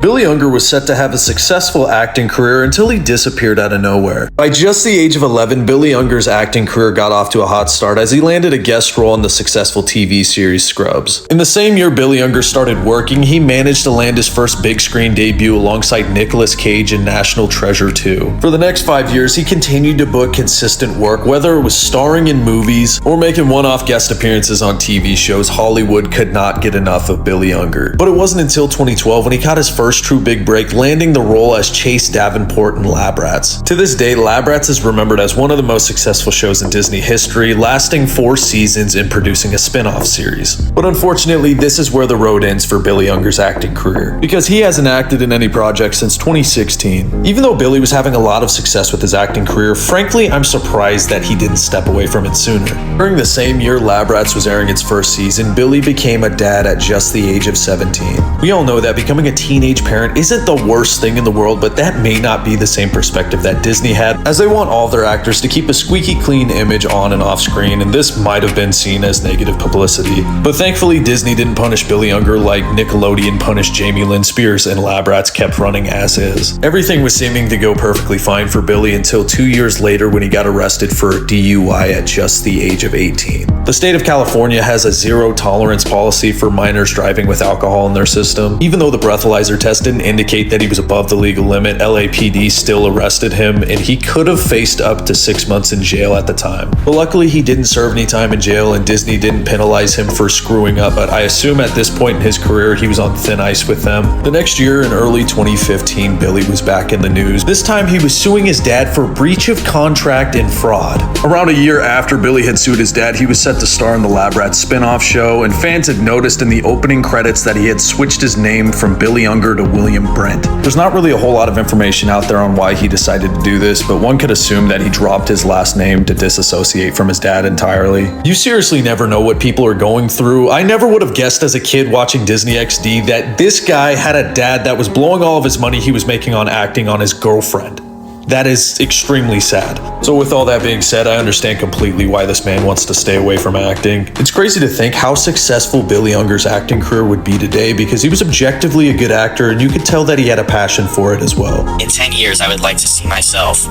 Billy Unger was set to have a successful acting career until he disappeared out of nowhere. By just the age of 11, Billy Unger's acting career got off to a hot start as he landed a guest role in the successful TV series Scrubs. In the same year Billy Unger started working, he managed to land his first big screen debut alongside Nicolas Cage in National Treasure 2. For the next 5 years, he continued to book consistent work, whether it was starring in movies or making one-off guest appearances on TV shows. Hollywood could not get enough of Billy Unger. But it wasn't until 2012 when he got his first true big break, landing the role as Chase Davenport in Lab Rats. To this day, Lab Rats is remembered as one of the most successful shows in Disney history, lasting 4 seasons and producing a spin-off series. But unfortunately, this is where the road ends for Billy Unger's acting career, because he hasn't acted in any project since 2016. Even though Billy was having a lot of success with his acting career, frankly, I'm surprised that he didn't step away from it sooner. During the same year Lab Rats was airing its first season, Billy became a dad at just the age of 17. We all know that becoming a teenage parent isn't the worst thing in the world, but that may not be the same perspective that Disney had, as they want all their actors to keep a squeaky clean image on and off screen, and this might have been seen as negative publicity. But thankfully, Disney didn't punish Billy Unger like Nickelodeon punished Jamie Lynn Spears, and Lab Rats kept running as is. Everything was seeming to go perfectly fine for Billy until 2 years later when he got arrested for a DUI at just the age of 18. The state of California has a zero-tolerance policy for minors driving with alcohol in their system. Even though the breathalyzer test didn't indicate that he was above the legal limit, LAPD still arrested him, and he could have faced up to 6 months in jail at the time. But luckily, he didn't serve any time in jail, and Disney didn't penalize him for screwing up, but I assume at this point in his career, he was on thin ice with them. The next year, in early 2015, Billy was back in the news. This time, he was suing his dad for breach of contract and fraud. Around a year after Billy had sued his dad, he was set to star in the Lab Rats spin-off show, and fans had noticed in the opening credits that he had switched his name from Billy Unger to William Brent. There's not really a whole lot of information out there on why he decided to do this, but one could assume that he dropped his last name to disassociate from his dad entirely. You seriously never know what people are going through. I never would have guessed as a kid watching Disney XD that this guy had a dad that was blowing all of his money he was making on acting on his girlfriend. That is extremely sad. So with all that being said, I understand completely why this man wants to stay away from acting. It's crazy to think how successful Billy Unger's acting career would be today, because he was objectively a good actor and you could tell that he had a passion for it as well. In 10 years, I would like to see myself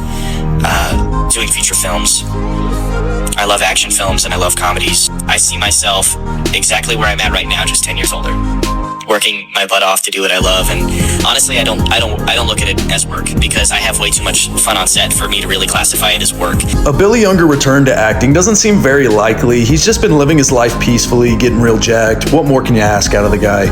doing feature films. I love action films and I love comedies. I see myself exactly where I'm at right now, just 10 years older, working my butt off to do what I love. And honestly, I don't look at it as work, because I have way too much fun on set for me to really classify it as work. A Billy Unger return to acting doesn't seem very likely. He's just been living his life peacefully, getting real jacked. What more can you ask out of the guy?